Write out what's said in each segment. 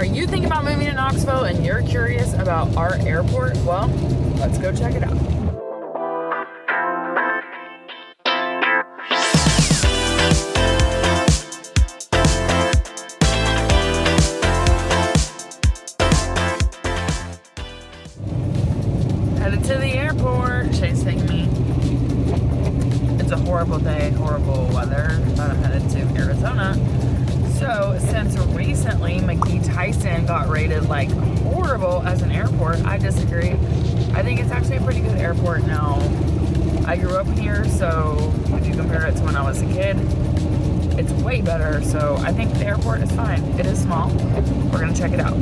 Are you thinking about moving to Knoxville and you're curious about our airport? Well, let's go check it out. Headed to the airport. Shay's taking me. It's a horrible day, horrible weather, but I'm headed to Arizona. So since recently McGhee Tyson got rated like horrible as an airport, I disagree. I think it's actually a pretty good airport now. I grew up here, so if you compare it to when I was a kid, it's way better. So I think the airport is fine. It is small. We're gonna check it out.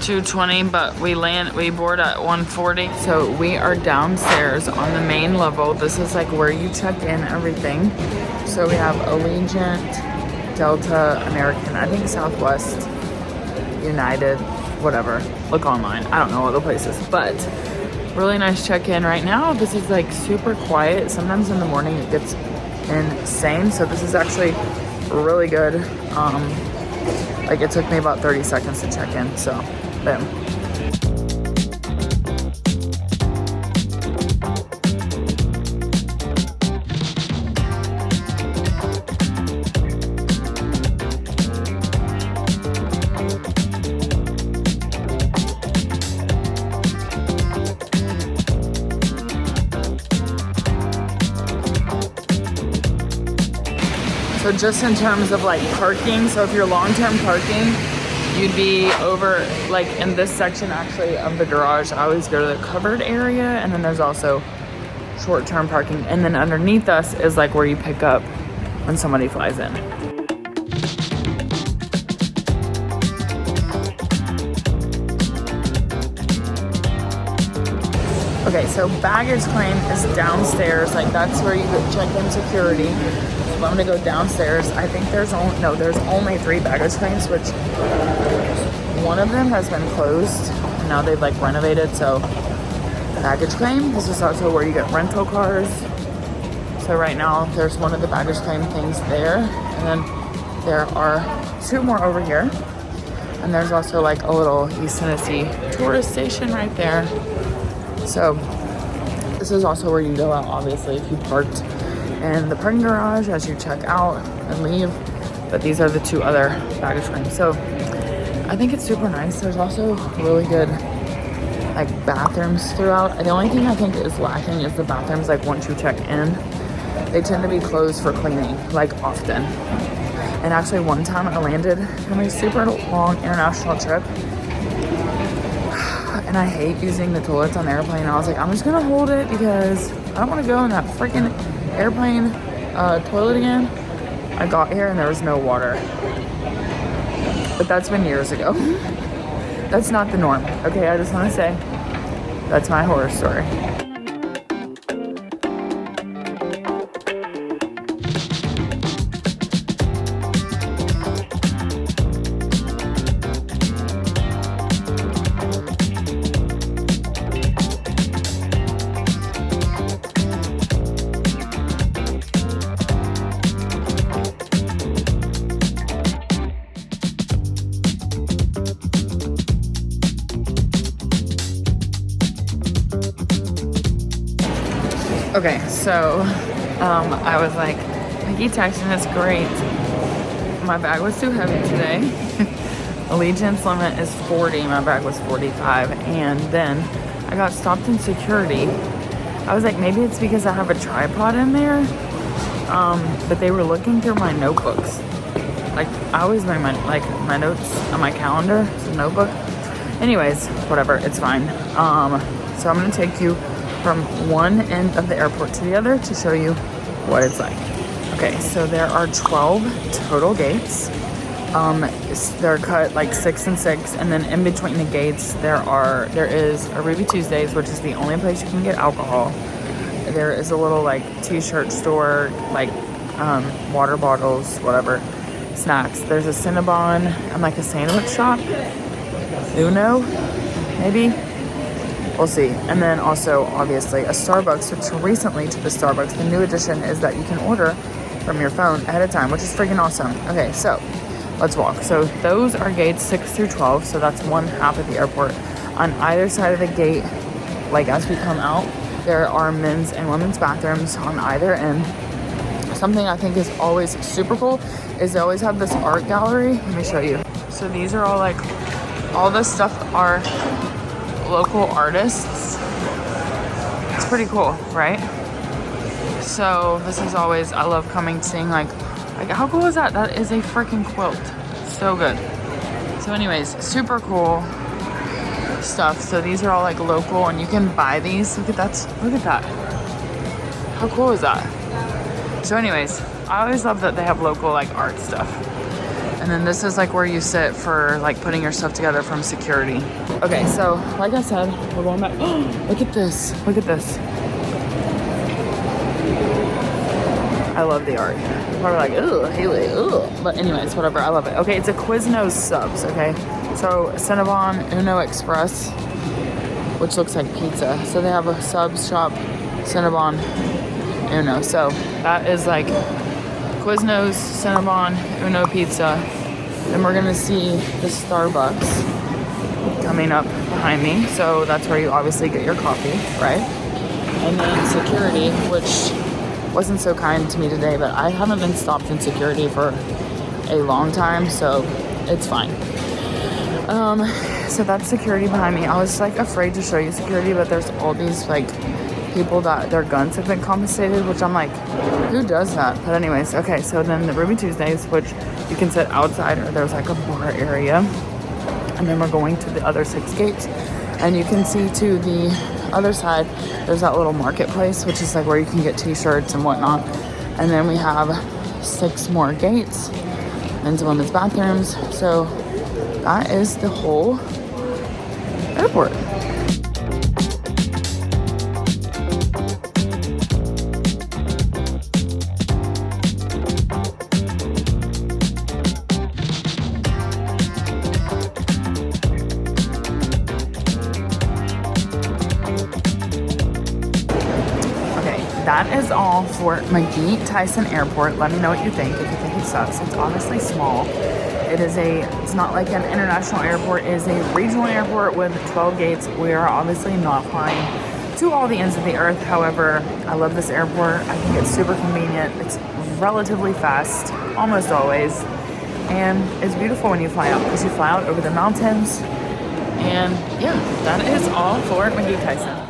2:20, but we board at 1:40. So we are downstairs on the main level. This is like where you check in everything. So we have Allegiant, Delta, American, I think Southwest, United, whatever. Look online. I don't know all the places, but really nice check-in right now. This is like super quiet. Sometimes in the morning it gets insane. So this is actually really good. Like it took me about 30 seconds to check in, so boom. So just in terms of like parking, so if you're long-term parking, you'd be over like in this section actually of the garage. I always go to the covered area, and then there's also short-term parking. And then underneath us is like where you pick up when somebody flies in. Okay, so baggage claim is downstairs. Like that's where you check in security. So I'm gonna go downstairs. I think there's only 3 baggage claims, which one of them has been closed. Now they've like renovated, so baggage claim. This is also where you get rental cars. So right now there's one of the baggage claim things there. And then there are 2 more over here. And there's also like a little East Tennessee tourist station right there. So this is also where you go out, obviously, if you parked in the parking garage as you check out and leave. But these are the 2 other baggage claims. So I think it's super nice. There's also really good like bathrooms throughout. The only thing I think is lacking is the bathrooms. Like once you check in, they tend to be closed for cleaning like often. And actually one time I landed on a super long international trip, and I hate using the toilets on the airplane. I was like, I'm just gonna hold it because I don't want to go in that freaking airplane toilet again. I got here and there was no water. But that's been years ago. That's not the norm. Okay, I just want to say that's my horror story. Okay, so I was like, McGhee Tyson is great. My bag was too heavy today. Allegiance limit is 40. My bag was 45. And then I got stopped in security. I was like, maybe it's because I have a tripod in there. But they were looking through my notebooks. Like I always bring my notes on my calendar. It's a notebook. Anyways, whatever, it's fine. So I'm gonna take you from one end of the airport to the other to show you what it's like. Okay, so there are 12 total gates. They're cut like 6 and 6, and then in between the gates there is a Ruby Tuesdays, which is the only place you can get alcohol. There is a little like t-shirt store, like water bottles, whatever, snacks. There's a Cinnabon and like a sandwich shop. Uno, maybe. We'll see. And then also, obviously, a Starbucks, which recently to the Starbucks, the new addition is that you can order from your phone ahead of time, which is freaking awesome. Okay, so let's walk. So those are gates 6 through 12, so that's one half of the airport. On either side of the gate, like as we come out, there are men's and women's bathrooms on either end. Something I think is always super cool is they always have this art gallery. Let me show you. So these are all like, all this stuff are local artists. It's pretty cool, right? So this is always, I love coming, seeing like how cool is that? That is a freaking quilt. So good. So anyways, super cool stuff. So these are all like local, and you can buy these. Look at that. Look at that. How cool is that? So anyways, I always love that they have local like art stuff. And then this is like where you sit for like putting your stuff together from security. Okay, so like I said, we're going back. Oh, look at this. Look at this. I love the art. You're probably like, ugh, Haley, ugh. But anyways, whatever, I love it. Okay, it's a Quiznos subs, okay? So Cinnabon Uno Express, which looks like pizza. So they have a subs shop, Cinnabon Uno. So that is like Quiznos, Cinnabon, Uno Pizza. Then we're gonna see the Starbucks coming up behind me. So that's where you obviously get your coffee, right? And then security, which wasn't so kind to me today, but I haven't been stopped in security for a long time, so it's fine. So that's security behind me. I was like afraid to show you security, but there's all these like people that their guns have been confiscated, which I'm like, who does that? But anyways, okay, so then the Ruby Tuesdays, which you can sit outside, or there's like a bar area, and then we're going to the other 6 gates, and you can see to the other side there's that little marketplace, which is like where you can get t-shirts and whatnot. And then we have 6 more gates, men's and women's bathrooms. So that is the whole airport. That is all for McGhee Tyson Airport. Let me know what you think. If you think it sucks, it's honestly small. It's not like an international airport. It is a regional airport with 12 gates. We are obviously not flying to all the ends of the earth. However, I love this airport. I think it's super convenient. It's relatively fast, almost always. And it's beautiful when you fly out, because you fly out over the mountains. And yeah, that is all for McGhee Tyson.